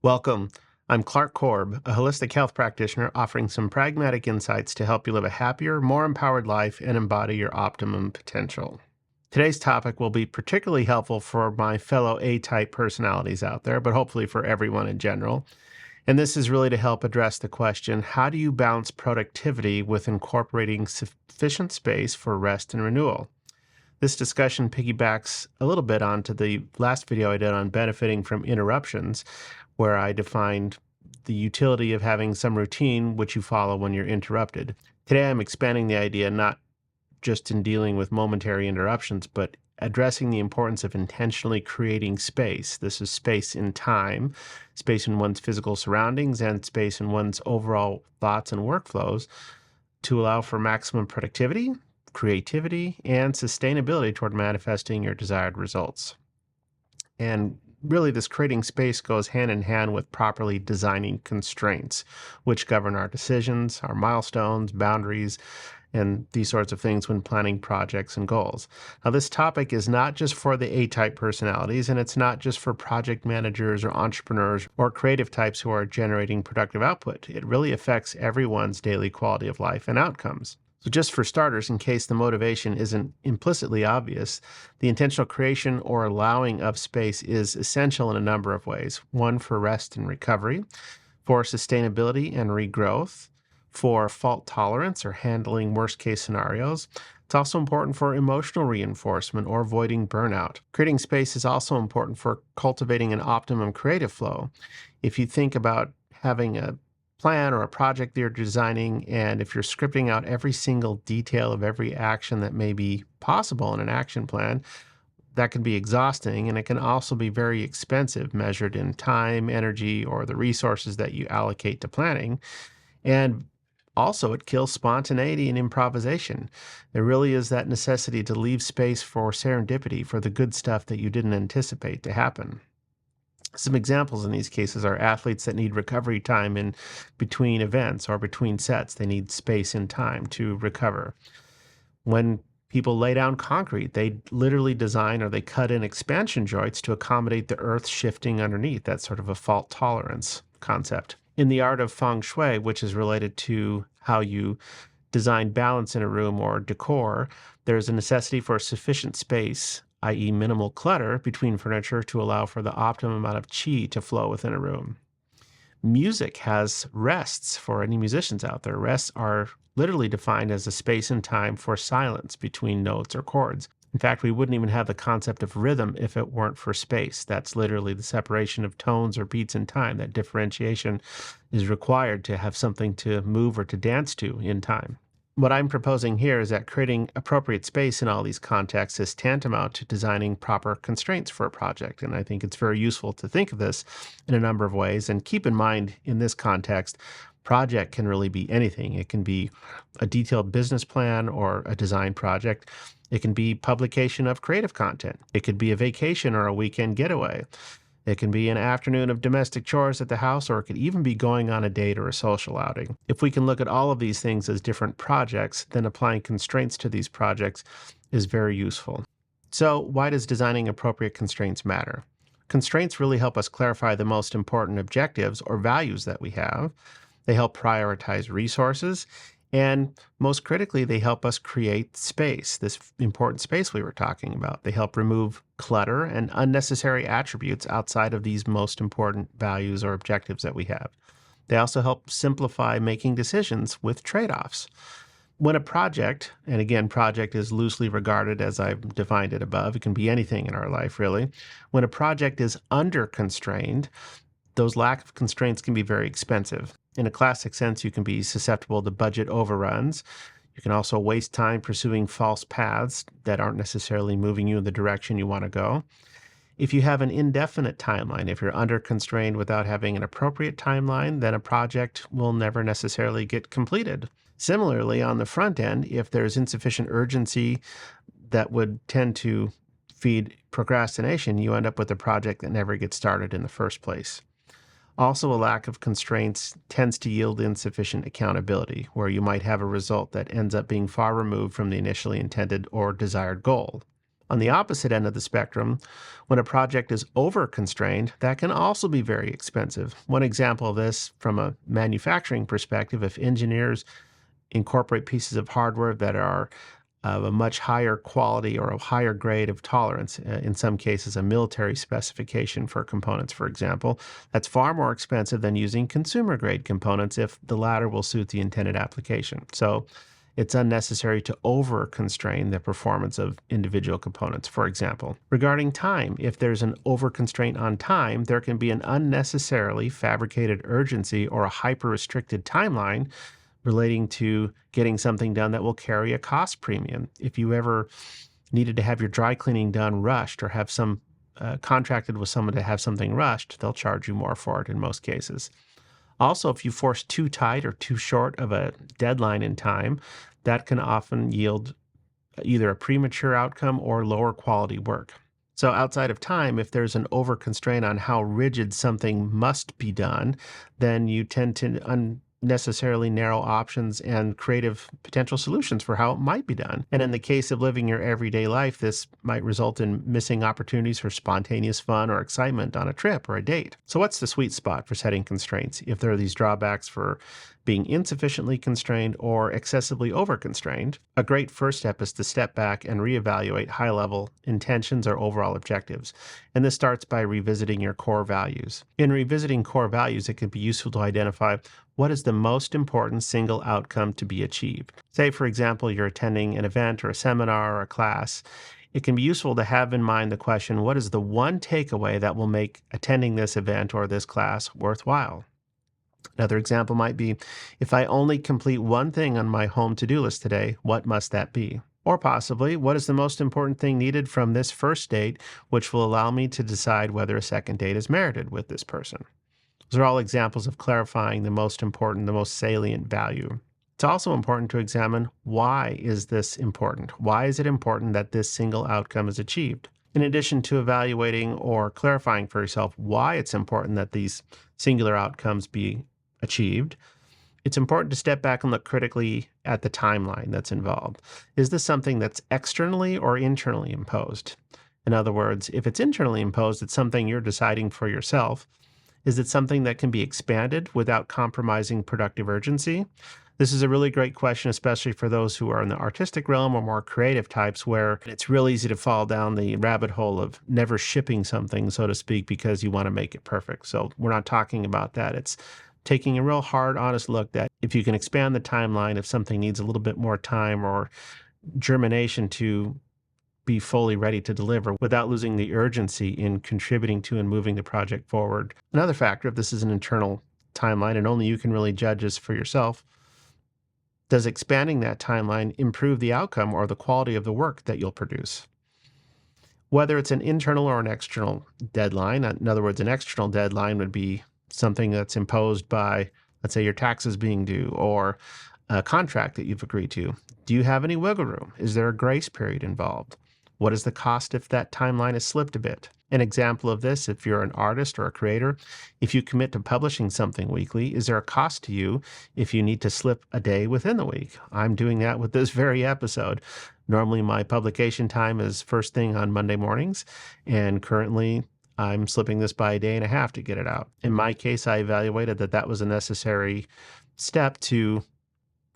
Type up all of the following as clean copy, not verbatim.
Welcome. I'm Clark Korb, a holistic health practitioner offering some pragmatic insights to help you live a happier, more empowered life and embody your optimum potential. Today's topic will be particularly helpful for my fellow A-type personalities out there, but hopefully for everyone in general. And this is really to help address the question, how do you balance productivity with incorporating sufficient space for rest and renewal? This discussion piggybacks a little bit onto the last video I did on benefiting from interruptions, where I defined the utility of having some routine which you follow when you're interrupted. Today, I'm expanding the idea not just in dealing with momentary interruptions, but addressing the importance of intentionally creating space. This is space in time, space in one's physical surroundings, and space in one's overall thoughts and workflows to allow for maximum productivity, creativity, and sustainability toward manifesting your desired results. And really, this creating space goes hand in hand with properly designing constraints, which govern our decisions, our milestones, boundaries, and these sorts of things when planning projects and goals. Now, this topic is not just for the A-type personalities, and it's not just for project managers or entrepreneurs or creative types who are generating productive output. It really affects everyone's daily quality of life and outcomes. So just for starters, in case the motivation isn't implicitly obvious, the intentional creation or allowing of space is essential in a number of ways. One, for rest and recovery, for sustainability and regrowth, for fault tolerance or handling worst case scenarios. It's also important for emotional reinforcement or avoiding burnout. Creating space is also important for cultivating an optimum creative flow. If you think about having a plan or a project that you're designing, and if you're scripting out every single detail of every action that may be possible in an action plan, that can be exhausting, and it can also be very expensive, measured in time, energy, or the resources that you allocate to planning. And also, it kills spontaneity and improvisation. There really is that necessity to leave space for serendipity, for the good stuff that you didn't anticipate to happen. Some examples in these cases are athletes that need recovery time in between events or between sets. They need space and time to recover. When people lay down concrete, they literally design or they cut in expansion joints to accommodate the earth shifting underneath. That's sort of a fault tolerance concept. In the art of feng shui, which is related to how you design balance in a room or decor, there's a necessity for sufficient space, i.e. minimal clutter, between furniture to allow for the optimum amount of qi to flow within a room. Music has rests for any musicians out there. Rests are literally defined as a space and time for silence between notes or chords. In fact, we wouldn't even have the concept of rhythm if it weren't for space. That's literally the separation of tones or beats in time. That differentiation is required to have something to move or to dance to in time. What I'm proposing here is that creating appropriate space in all these contexts is tantamount to designing proper constraints for a project. And I think it's very useful to think of this in a number of ways. And keep in mind, in this context, project can really be anything. It can be a detailed business plan or a design project. It can be publication of creative content. It could be a vacation or a weekend getaway. It can be an afternoon of domestic chores at the house, or it could even be going on a date or a social outing. If we can look at all of these things as different projects, then applying constraints to these projects is very useful. So why does designing appropriate constraints matter? Constraints really help us clarify the most important objectives or values that we have. They help prioritize resources, and most critically, they help us create space, this important space we were talking about. They help remove clutter and unnecessary attributes outside of these most important values or objectives that we have. They also help simplify making decisions with trade-offs. When a project, and again, project is loosely regarded as I've defined it above, it can be anything in our life really. When a project is under-constrained, those lack of constraints can be very expensive. In a classic sense, you can be susceptible to budget overruns. You can also waste time pursuing false paths that aren't necessarily moving you in the direction you want to go. If you have an indefinite timeline, if you're under constrained without having an appropriate timeline, then a project will never necessarily get completed. Similarly, on the front end, if there's insufficient urgency that would tend to feed procrastination, you end up with a project that never gets started in the first place. Also, a lack of constraints tends to yield insufficient accountability, where you might have a result that ends up being far removed from the initially intended or desired goal. On the opposite end of the spectrum, when a project is over-constrained, that can also be very expensive. One example of this from a manufacturing perspective, if engineers incorporate pieces of hardware that are of a much higher quality or a higher grade of tolerance, in some cases a military specification for components, for example, that's far more expensive than using consumer grade components if the latter will suit the intended application. So it's unnecessary to over-constrain the performance of individual components, for example. Regarding time, if there's an over-constraint on time, there can be an unnecessarily fabricated urgency or a hyper-restricted timeline relating to getting something done that will carry a cost premium. If you ever needed to have your dry cleaning done rushed or have some contracted with someone to have something rushed, they'll charge you more for it in most cases. Also, if you force too tight or too short of a deadline in time, that can often yield either a premature outcome or lower quality work. So outside of time, if there's an over constraint on how rigid something must be done, then you tend to unnecessarily narrow options and creative potential solutions for how it might be done. And in the case of living your everyday life, this might result in missing opportunities for spontaneous fun or excitement on a trip or a date. So what's the sweet spot for setting constraints if there are these drawbacks for being insufficiently constrained or excessively over-constrained? A great first step is to step back and reevaluate high-level intentions or overall objectives. And this starts by revisiting your core values. In revisiting core values, it can be useful to identify what is the most important single outcome to be achieved. Say, for example, you're attending an event or a seminar or a class. It can be useful to have in mind the question, what is the one takeaway that will make attending this event or this class worthwhile? Another example might be, if I only complete one thing on my home to-do list today, what must that be? Or possibly, what is the most important thing needed from this first date, which will allow me to decide whether a second date is merited with this person? Those are all examples of clarifying the most important, the most salient value. It's also important to examine, why is this important? Why is it important that this single outcome is achieved? In addition to evaluating or clarifying for yourself why it's important that these singular outcomes be achieved, it's important to step back and look critically at the timeline that's involved. Is this something that's externally or internally imposed? In other words, if it's internally imposed, it's something you're deciding for yourself. Is it something that can be expanded without compromising productive urgency? This is a really great question, especially for those who are in the artistic realm or more creative types, where it's real easy to fall down the rabbit hole of never shipping something, so to speak, because you want to make it perfect. So we're not talking about that. It's taking a real hard, honest look that if you can expand the timeline, if something needs a little bit more time or germination to be fully ready to deliver without losing the urgency in contributing to and moving the project forward. Another factor, if this is an internal timeline and only you can really judge this for yourself, does expanding that timeline improve the outcome or the quality of the work that you'll produce? Whether it's an internal or an external deadline, in other words, an external deadline would be something that's imposed by, let's say, your taxes being due or a contract that you've agreed to. Do you have any wiggle room? Is there a grace period involved? What is the cost if that timeline is slipped a bit? An example of this, if you're an artist or a creator, if you commit to publishing something weekly, is there a cost to you if you need to slip a day within the week? I'm doing that with this very episode. Normally, my publication time is first thing on Monday mornings, and currently I'm slipping this by a day and a half to get it out. In my case, I evaluated that that was a necessary step to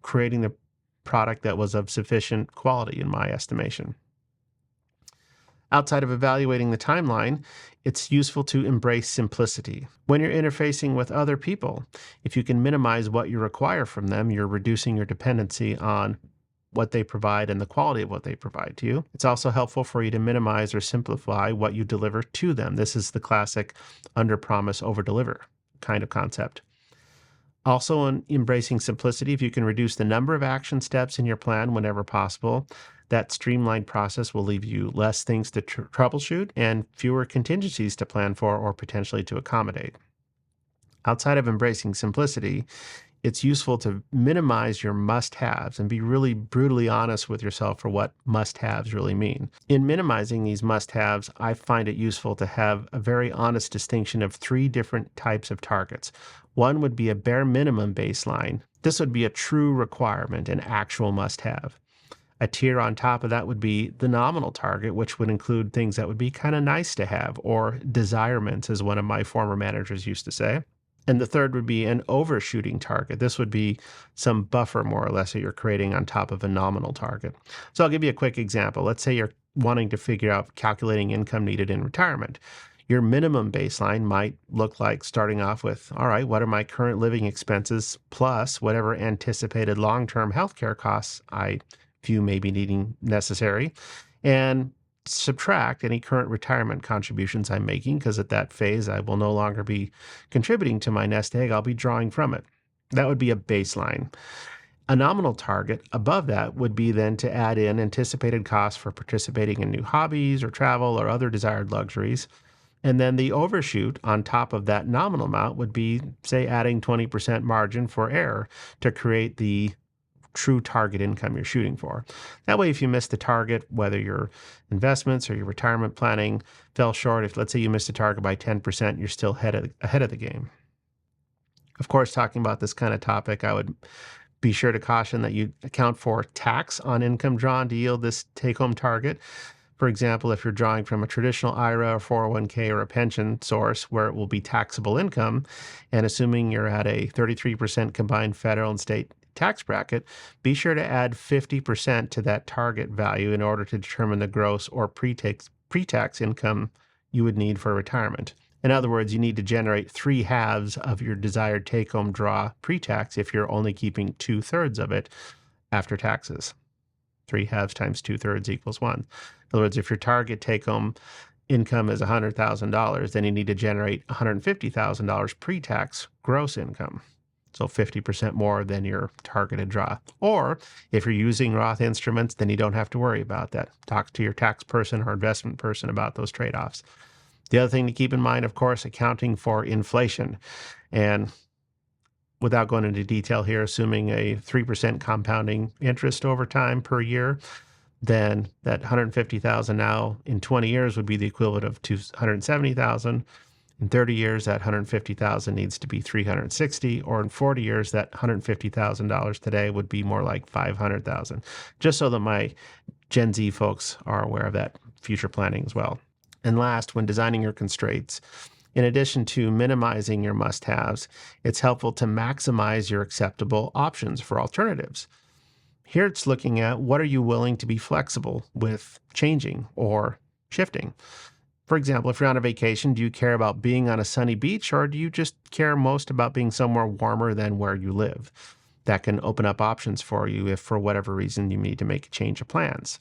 creating the product that was of sufficient quality in my estimation. Outside of evaluating the timeline, it's useful to embrace simplicity. When you're interfacing with other people, if you can minimize what you require from them, you're reducing your dependency on what they provide and the quality of what they provide to you. It's also helpful for you to minimize or simplify what you deliver to them. This is the classic under-promise, over-deliver kind of concept. Also, in embracing simplicity, if you can reduce the number of action steps in your plan whenever possible, that streamlined process will leave you less things to troubleshoot and fewer contingencies to plan for or potentially to accommodate. Outside of embracing simplicity, it's useful to minimize your must-haves and be really brutally honest with yourself for what must-haves really mean. In minimizing these must-haves, I find it useful to have a very honest distinction of three different types of targets. One would be a bare minimum baseline. This would be a true requirement, an actual must-have. A tier on top of that would be the nominal target, which would include things that would be kind of nice to have, or desirements, as one of my former managers used to say. And the third would be an overshooting target. This would be some buffer, more or less, that you're creating on top of a nominal target. So I'll give you a quick example. Let's say you're wanting to figure out calculating income needed in retirement. Your minimum baseline might look like starting off with, all right, what are my current living expenses plus whatever anticipated long-term healthcare costs I view may be needing necessary, and subtract any current retirement contributions I'm making, because at that phase, I will no longer be contributing to my nest egg. I'll be drawing from it. That would be a baseline. A nominal target above that would be then to add in anticipated costs for participating in new hobbies or travel or other desired luxuries. And then the overshoot on top of that nominal amount would be, say, adding 20% margin for error to create the true target income you're shooting for. That way, if you miss the target, whether your investments or your retirement planning fell short, if let's say you missed a target by 10%, you're still ahead of the game. Of course, talking about this kind of topic, I would be sure to caution that you account for tax on income drawn to yield this take-home target. For example, if you're drawing from a traditional IRA or 401k or a pension source where it will be taxable income, and assuming you're at a 33% combined federal and state tax bracket, be sure to add 50% to that target value in order to determine the gross or pre-tax income you would need for retirement. In other words, you need to generate 3/2 of your desired take-home draw pre-tax if you're only keeping 2/3 of it after taxes. 3/2 times 2/3 equals 1. In other words, if your target take-home income is $100,000, then you need to generate $150,000 pre-tax gross income. So 50% more than your targeted draw. Or if you're using Roth instruments, then you don't have to worry about that. Talk to your tax person or investment person about those trade-offs. The other thing to keep in mind, of course, accounting for inflation. And without going into detail here, assuming a 3% compounding interest over time per year, then that $150,000 now in 20 years would be the equivalent of $270,000. In 30 years, that $150,000 needs to be $360,000, or in 40 years, that $150,000 today would be more like $500,000. Just so that my Gen Z folks are aware of that future planning as well. And last, when designing your constraints, in addition to minimizing your must-haves, it's helpful to maximize your acceptable options for alternatives. Here it's looking at what are you willing to be flexible with changing or shifting. For example, if you're on a vacation, do you care about being on a sunny beach, or do you just care most about being somewhere warmer than where you live? That can open up options for you if for whatever reason you need to make a change of plans.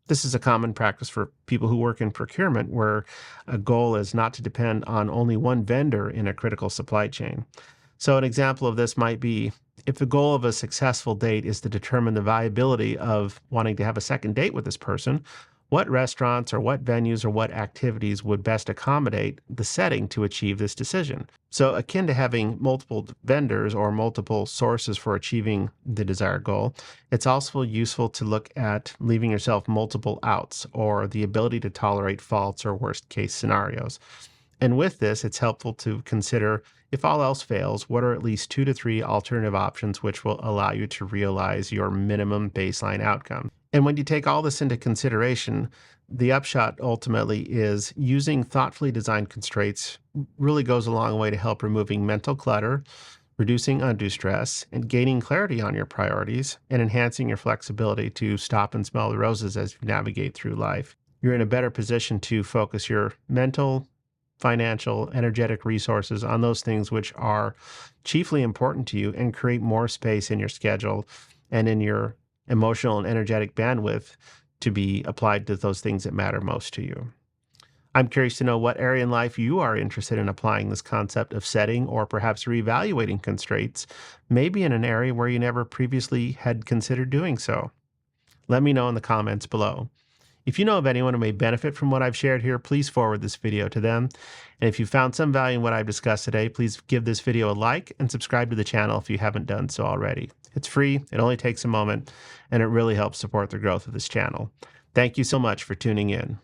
This is a common practice for people who work in procurement, where a goal is not to depend on only one vendor in a critical supply chain. So an example of this might be, if the goal of a successful date is to determine the viability of wanting to have a second date with this person, what restaurants or what venues or what activities would best accommodate the setting to achieve this decision? So akin to having multiple vendors or multiple sources for achieving the desired goal, it's also useful to look at leaving yourself multiple outs, or the ability to tolerate faults or worst case scenarios. And with this, it's helpful to consider, if all else fails, what are at least 2 to 3 alternative options which will allow you to realize your minimum baseline outcome. And when you take all this into consideration, the upshot ultimately is using thoughtfully designed constraints really goes a long way to help removing mental clutter, reducing undue stress, and gaining clarity on your priorities, and enhancing your flexibility to stop and smell the roses as you navigate through life. You're in a better position to focus your mental, financial, energetic resources on those things which are chiefly important to you, and create more space in your schedule and in your emotional and energetic bandwidth to be applied to those things that matter most to you. I'm curious to know what area in life you are interested in applying this concept of setting or perhaps reevaluating constraints, maybe in an area where you never previously had considered doing so. Let me know in the comments below. If you know of anyone who may benefit from what I've shared here, please forward this video to them. And if you found some value in what I've discussed today, please give this video a like and subscribe to the channel if you haven't done so already. It's free, it only takes a moment, and it really helps support the growth of this channel. Thank you so much for tuning in.